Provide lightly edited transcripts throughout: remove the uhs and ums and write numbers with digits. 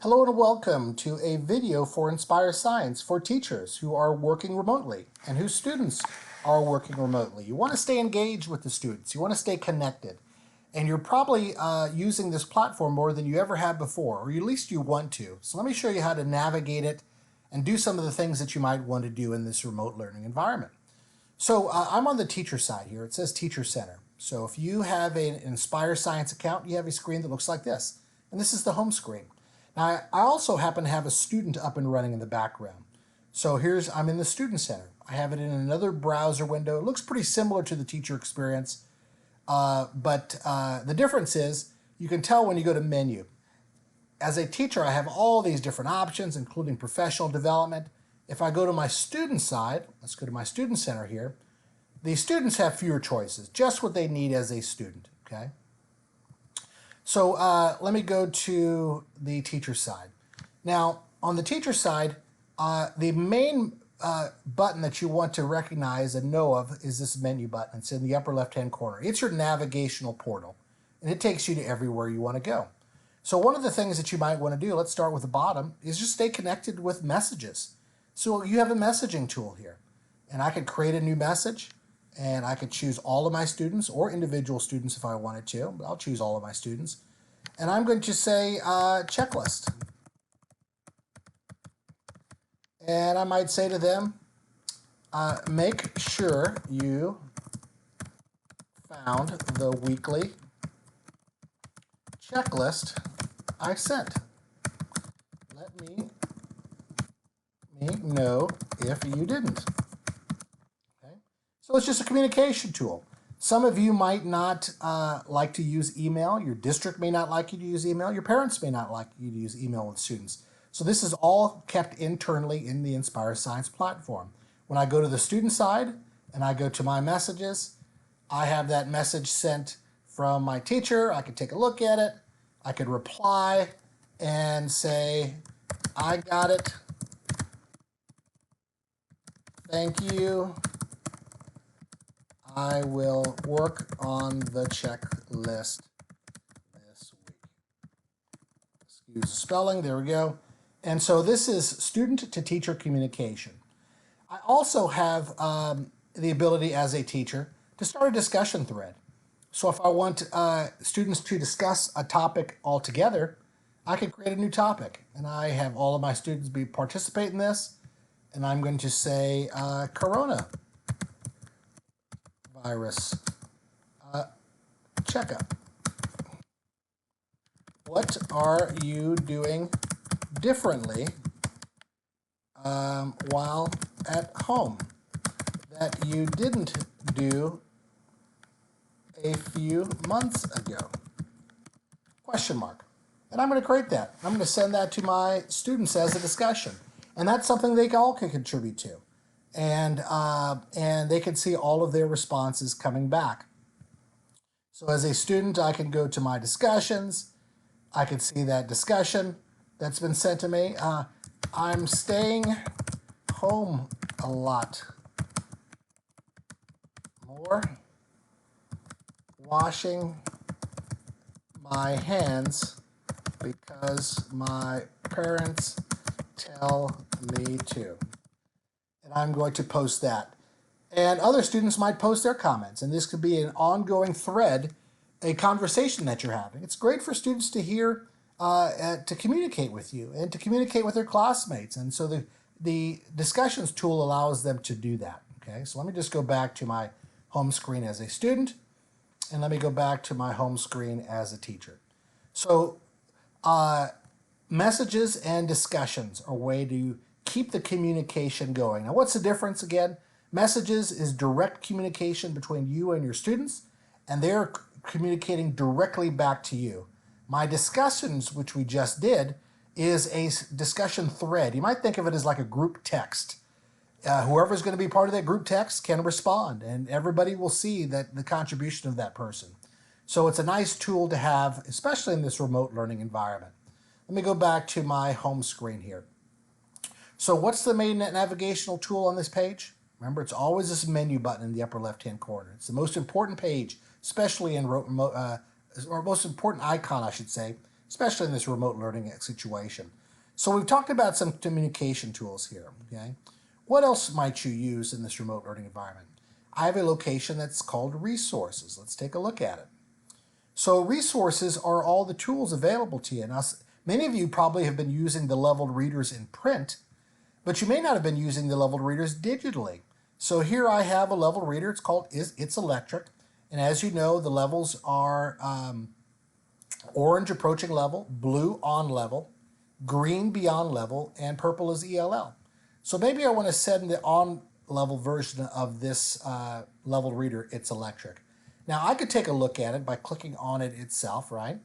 Hello and welcome to a video for Inspire Science for teachers who are working remotely and whose students are working remotely. You want to stay engaged with the students. You want to stay connected. And you're probably using this platform more than you ever have before, or at least you want to. So let me show you how to navigate it and do some of the things that you might want to do in this remote learning environment. So I'm on the teacher side here. It says Teacher Center. So if you have an Inspire Science account, you have a screen that looks like this. And this is the home screen. Now, I also happen to have a student up and running in the background. So I'm in the Student Center. I have it in another browser window. It looks pretty similar to the teacher experience, but the difference is you can tell when you go to menu. As a teacher, I have all these different options, including professional development. If I go to my student side, let's go to my Student Center here, the students have fewer choices, just what they need as a student, okay? So let me go to the teacher side. Now, on the teacher side, the main button that you want to recognize and know of is this menu button. It's in the upper left-hand corner. It's your navigational portal, and it takes you to everywhere you want to go. So one of the things that you might want to do, let's start with the bottom, is just stay connected with messages. So you have a messaging tool here, and I could create a new message, and I could choose all of my students or individual students if I wanted to, but I'll choose all of my students. And I'm going to say checklist. And I might say to them, make sure you found the weekly checklist I sent. Let me know if you didn't. So it's just a communication tool. Some of you might not like to use email. Your district may not like you to use email. Your parents may not like you to use email with students. So this is all kept internally in the Inspire Science platform. When I go to the student side and I go to my messages, I have that message sent from my teacher. I could take a look at it. I could reply and say, I got it. Thank you. I will work on the checklist this week. Excuse the spelling, there we go. And so this is student to teacher communication. I also have the ability as a teacher to start a discussion thread. So if I want students to discuss a topic altogether, I can create a new topic. And I have all of my students participate in this. And I'm going to say Corona virus checkup. What are you doing differently while at home that you didn't do a few months ago? Question mark. And I'm going to create that. I'm going to send that to my students as a discussion. And that's something they all can contribute to. And they can see all of their responses coming back. So as a student, I can go to my discussions. I can see that discussion that's been sent to me. I'm staying home a lot more, washing my hands because my parents tell me to. And I'm going to post that. And other students might post their comments, and this could be an ongoing thread, a conversation that you're having. It's great for students to hear, to communicate with you and to communicate with their classmates. And so the discussions tool allows them to do that. Okay, so let me just go back to my home screen as a student, and let me go back to my home screen as a teacher. So messages and discussions are a way to keep the communication going. Now, what's the difference again? Messages is direct communication between you and your students, and they're communicating directly back to you. My discussions, which we just did, is a discussion thread. You might think of it as like a group text. Whoever's going to be part of that group text can respond, and everybody will see that the contribution of that person. So it's a nice tool to have, especially in this remote learning environment. Let me go back to my home screen here. So what's the main navigational tool on this page? Remember, it's always this menu button in the upper left-hand corner. It's the most important page, especially in or most important icon, I should say, especially in this remote learning situation. So we've talked about some communication tools here, okay? What else might you use in this remote learning environment? I have a location that's called resources. Let's take a look at it. So resources are all the tools available to you. Now, many of you probably have been using the leveled readers in print, but you may not have been using the leveled readers digitally. So here I have a leveled reader. It's called It's Electric. And as you know, the levels are orange approaching level, blue on level, green beyond level, and purple is ELL. So maybe I want to send the on level version of this leveled reader, It's Electric. Now I could take a look at it by clicking on it itself, right?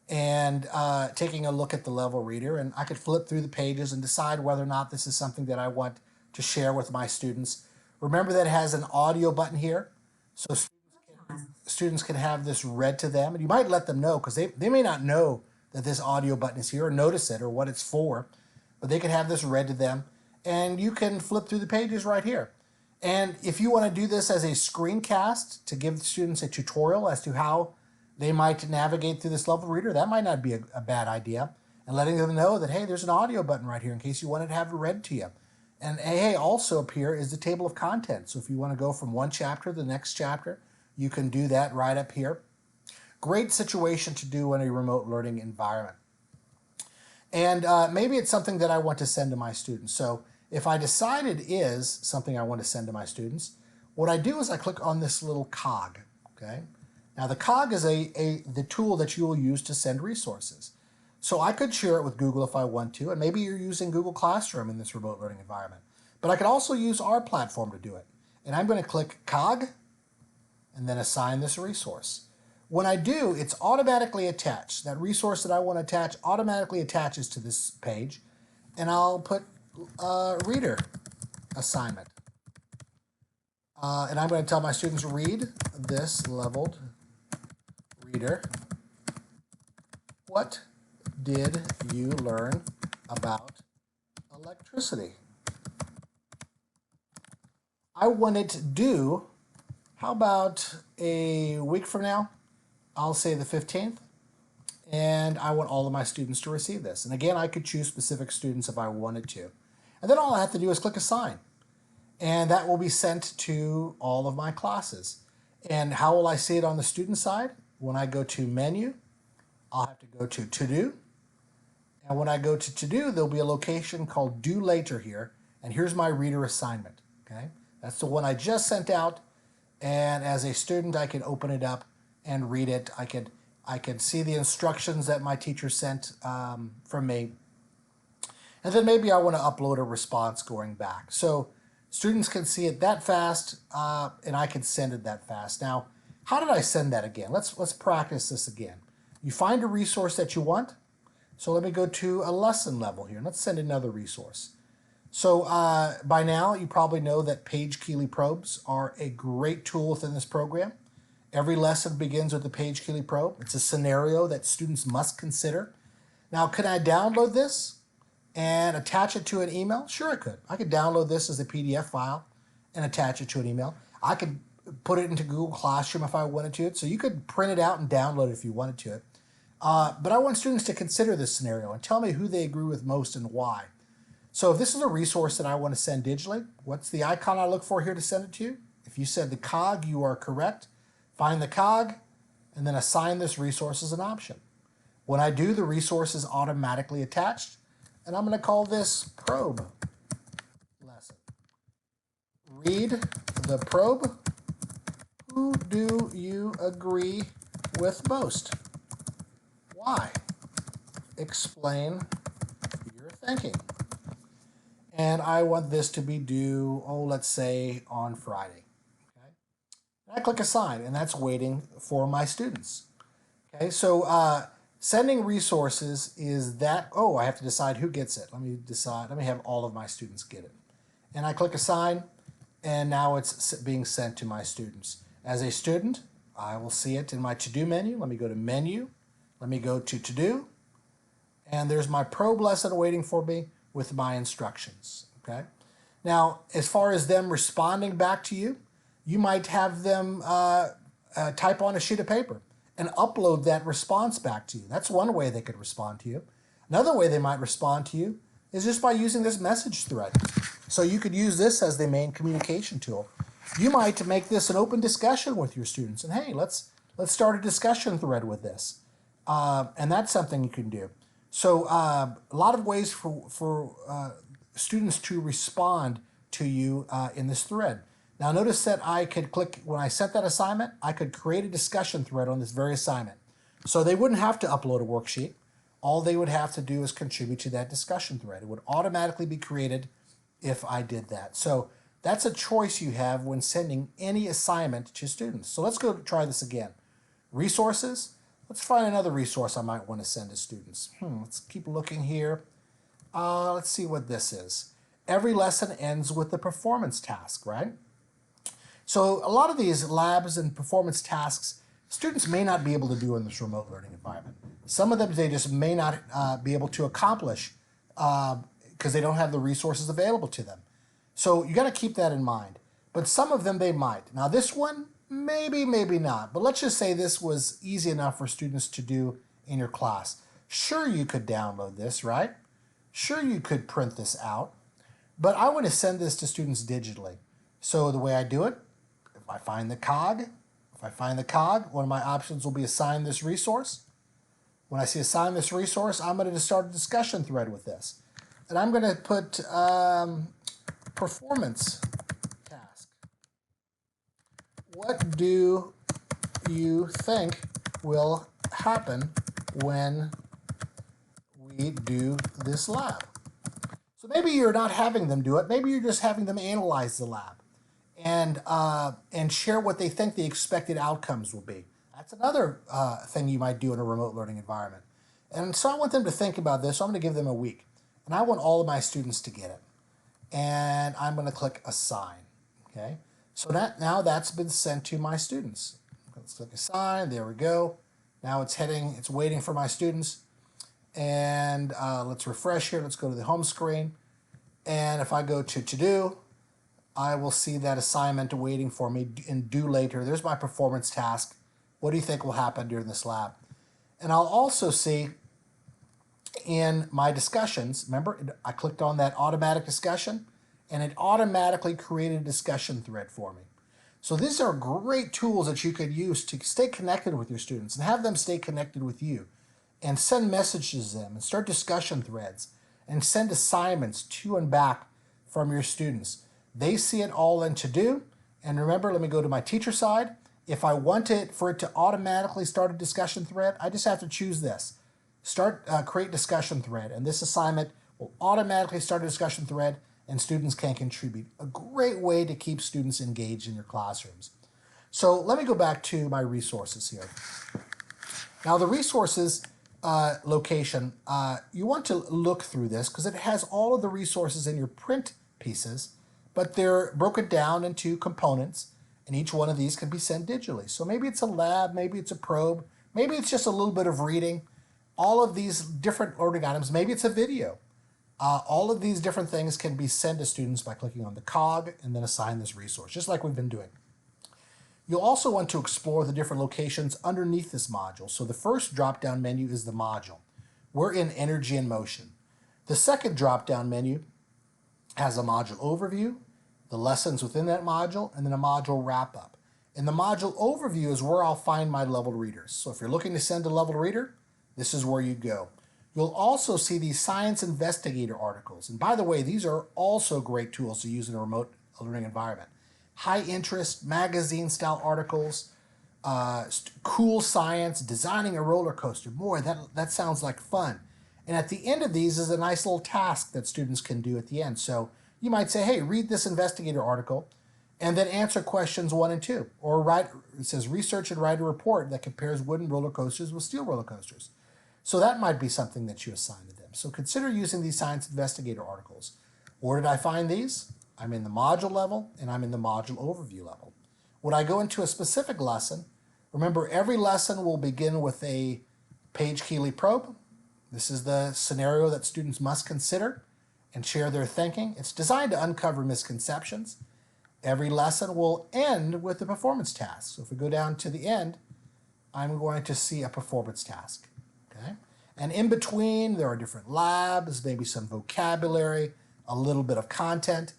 And taking a look at the level reader, and I could flip through the pages and decide whether or not this is something that I want to share with my students. Remember that it has an audio button here, so students can have this read to them, and you might let them know because they may not know that this audio button is here or notice it or what it's for, but they can have this read to them, and you can flip through the pages right here. And if you want to do this as a screencast to give the students a tutorial as to how they might navigate through this level reader, that might not be a bad idea. And letting them know that, hey, there's an audio button right here in case you wanted to have it read to you. And hey, also up here is the table of contents. So if you want to go from one chapter to the next chapter, you can do that right up here. Great situation to do in a remote learning environment. And maybe it's something that I want to send to my students. So if I decide it is something I want to send to my students, what I do is I click on this little cog, okay? Now the cog is the tool that you will use to send resources. So I could share it with Google if I want to, and maybe you're using Google Classroom in this remote learning environment. But I could also use our platform to do it. And I'm going to click cog and then assign this resource. When I do, it's automatically attached. That resource that I want to attach automatically attaches to this page, and I'll put reader assignment. And I'm going to tell my students, read this leveled reader. What did you learn about electricity? I want it due, how about a week from now? I'll say the 15th. And I want all of my students to receive this. And again, I could choose specific students if I wanted to. And then all I have to do is click assign. And that will be sent to all of my classes. And how will I see it on the student side? When I go to menu, I'll have to go to do. And when I go to do, there'll be a location called due later here. And here's my reader assignment, okay? That's the one I just sent out. And as a student, I can open it up and read it. I could see the instructions that my teacher sent from me. And then maybe I want to upload a response going back. So students can see it that fast, and I can send it that fast. Now, how did I send that again? Let's practice this again. You find a resource that you want. So let me go to a lesson level here. Let's send another resource. So by now, you probably know that Paige Keeley probes are a great tool within this program. Every lesson begins with the Paige Keeley probe. It's a scenario that students must consider. Now, can I download this and attach it to an email? Sure, I could. I could download this as a PDF file and attach it to an email. I could put it into Google Classroom if I wanted to. So you could print it out and download it if you wanted to. But I want students to consider this scenario and tell me who they agree with most and why. So if this is a resource that I want to send digitally, what's the icon I look for here to send it to? If you said the cog, you are correct. Find the cog and then assign this resource as an option. When I do, the resource is automatically attached, and I'm going to call this probe lesson. Read the probe. Who do you agree with most? Why? Explain your thinking. And I want this to be due, let's say on Friday. Okay? And I click assign, and that's waiting for my students. Okay, so sending resources is that, I have to decide who gets it. Let me have all of my students get it. And I click assign, and now it's being sent to my students. As a student, I will see it in my to-do menu. Let me go to menu. Let me go to to-do. And there's my probe lesson waiting for me with my instructions, okay? Now, as far as them responding back to you, you might have them type on a sheet of paper and upload that response back to you. That's one way they could respond to you. Another way they might respond to you is just by using this message thread. So you could use this as the main communication tool. You might make this an open discussion with your students, and hey, let's start a discussion thread with this, and that's something you can do. So a lot of ways for students to respond to you in this thread. Now notice that I could click, when I sent that assignment, I could create a discussion thread on this very assignment. So they wouldn't have to upload a worksheet. All they would have to do is contribute to that discussion thread. It would automatically be created if I did that. So that's a choice you have when sending any assignment to students. So let's go try this again. Resources. Let's find another resource I might want to send to students. Let's keep looking here. Let's see what this is. Every lesson ends with the performance task, right? So a lot of these labs and performance tasks, students may not be able to do in this remote learning environment. Some of them they just may not be able to accomplish because they don't have the resources available to them. So you got to keep that in mind. But some of them they might. Now this one, maybe, maybe not. But let's just say this was easy enough for students to do in your class. Sure, you could download this, right? Sure, you could print this out. But I want to send this to students digitally. So the way I do it, if I find the cog, one of my options will be assign this resource. When I see assign this resource, I'm going to start a discussion thread with this. And I'm going to put performance task. What do you think will happen when we do this lab? So maybe you're not having them do it. Maybe you're just having them analyze the lab and share what they think the expected outcomes will be. That's another thing you might do in a remote learning environment. And so I want them to think about this. So I'm going to give them a week. And I want all of my students to get it. And I'm going to click assign. Okay. So now that's been sent to my students. Let's click assign. There we go. Now it's waiting for my students. And let's refresh here. Let's go to the home screen. And if I go to do, I will see that assignment waiting for me in due later. There's my performance task. What do you think will happen during this lab? And I'll also see in my discussions, remember, I clicked on that automatic discussion, and it automatically created a discussion thread for me. So these are great tools that you could use to stay connected with your students and have them stay connected with you, and send messages to them and start discussion threads and send assignments to and back from your students. They see it all in To Do. And remember, let me go to my teacher side. If I want for it to automatically start a discussion thread, I just have to choose this. Create discussion thread. And this assignment will automatically start a discussion thread and students can contribute. A great way to keep students engaged in your classrooms. So let me go back to my resources here. Now the resources location, you want to look through this because it has all of the resources in your print pieces, but they're broken down into components, and each one of these can be sent digitally. So maybe it's a lab, maybe it's a probe, maybe it's just a little bit of reading. All of these different learning items, maybe it's a video. All of these different things can be sent to students by clicking on the cog and then assign this resource, just like we've been doing. You'll also want to explore the different locations underneath this module. So the first drop-down menu is the module. We're in Energy and Motion. The second drop-down menu has a module overview, the lessons within that module, and then a module wrap-up. And the module overview is where I'll find my leveled readers. So if you're looking to send a leveled reader, this is where you go. You'll also see these Science Investigator articles. And by the way, these are also great tools to use in a remote learning environment. High interest magazine style articles, cool science, designing a roller coaster. Boy, that sounds like fun. And at the end of these is a nice little task that students can do at the end. So you might say, hey, read this investigator article and then answer questions 1 and 2. Or it says research and write a report that compares wooden roller coasters with steel roller coasters. So that might be something that you assign to them. So consider using these Science Investigator articles. Where did I find these? I'm in the module level and I'm in the module overview level. When I go into a specific lesson, remember every lesson will begin with a Page-Keeley probe. This is the scenario that students must consider and share their thinking. It's designed to uncover misconceptions. Every lesson will end with the performance task. So if we go down to the end, I'm going to see a performance task. Okay? And in between, there are different labs, maybe some vocabulary, a little bit of content.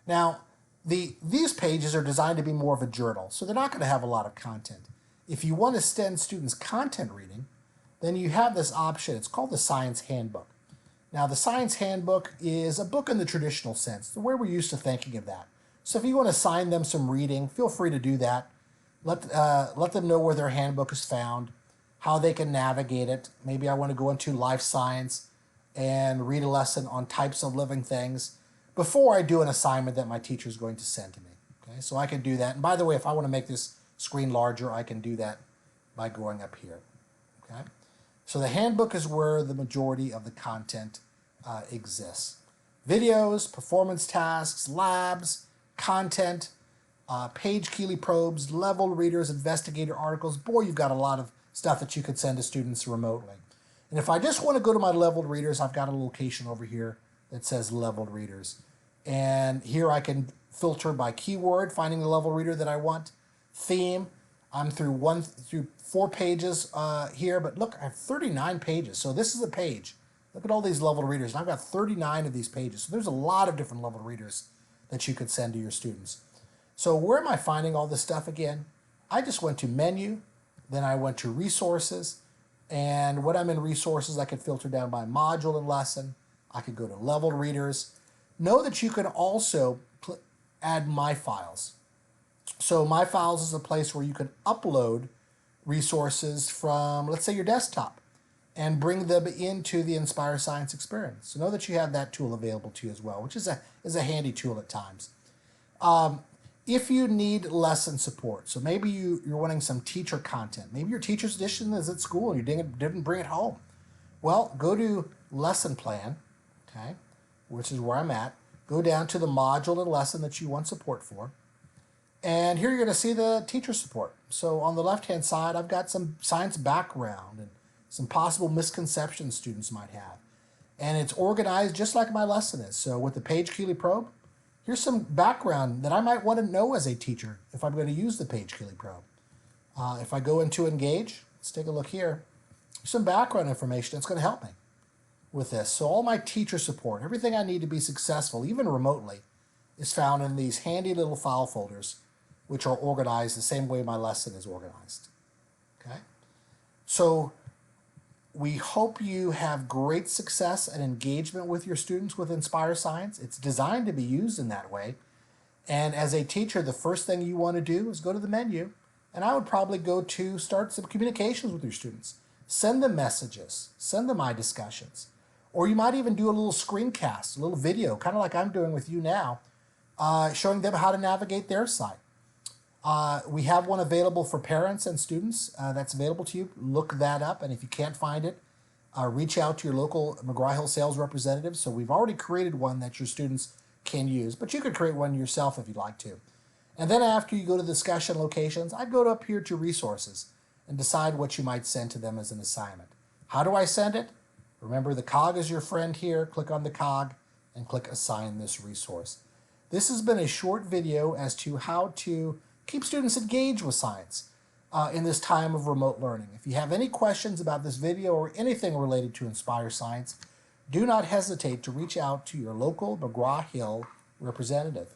Now, these pages are designed to be more of a journal, so they're not going to have a lot of content. If you want to send students content reading, then you have this option. It's called the Science Handbook. Now, the Science Handbook is a book in the traditional sense, the way we're used to thinking of that. So if you want to assign them some reading, feel free to do that. Let them know where their handbook is found, how they can navigate it. Maybe I want to go into life science and read a lesson on types of living things before I do an assignment that my teacher is going to send to me. Okay, so I can do that. And by the way, if I want to make this screen larger, I can do that by going up here. Okay, so the handbook is where the majority of the content exists. Videos, performance tasks, labs, content, page Keeley probes, level readers, investigator articles. Boy, you've got a lot of stuff that you could send to students remotely. And if I just want to go to my leveled readers, I've got a location over here that says leveled readers. And here I can filter by keyword, finding the level reader that I want. Theme, I'm through 4 pages here, but look, I have 39 pages. So this is a page. Look at all these leveled readers. And I've got 39 of these pages. So there's a lot of different leveled readers that you could send to your students. So where am I finding all this stuff again? I just went to menu, then I went to resources, and when I'm in resources, I could filter down by module and lesson. I could go to leveled readers. Know that you can also add My Files. So My Files is a place where you can upload resources from, let's say, your desktop and bring them into the Inspire Science experience. So know that you have that tool available to you as well, which is a handy tool at times. If you need lesson support, so maybe you're wanting some teacher content. Maybe your teacher's edition is at school and you didn't bring it home. Well, go to Lesson Plan, okay, which is where I'm at. Go down to the module and lesson that you want support for. And here you're going to see the teacher support. So on the left-hand side, I've got some science background and some possible misconceptions students might have. And it's organized just like my lesson is. So with the Page Keeley probe, here's some background that I might want to know as a teacher if I'm going to use the Page Keeley probe. If I go into Engage, let's take a look here. Some background information that's going to help me with this. So all my teacher support, everything I need to be successful, even remotely, is found in these handy little file folders, which are organized the same way my lesson is organized. Okay? So we hope you have great success and engagement with your students with Inspire Science. It's designed to be used in that way. And as a teacher, the first thing you want to do is go to the menu, and I would probably go to start some communications with your students. Send them messages, send them iDiscussions, or you might even do a little screencast, a little video, kind of like I'm doing with you now, showing them how to navigate their site. We have one available for parents and students that's available to you. Look that up, and if you can't find it, reach out to your local McGraw-Hill sales representative. So we've already created one that your students can use, but you could create one yourself if you'd like to. And then after you go to discussion locations, I'd go up here to resources and decide what you might send to them as an assignment. How do I send it? Remember, the cog is your friend here. Click on the cog and click Assign this resource. This has been a short video as to how to keep students engaged with science in this time of remote learning. If you have any questions about this video or anything related to Inspire Science, do not hesitate to reach out to your local McGraw-Hill representative.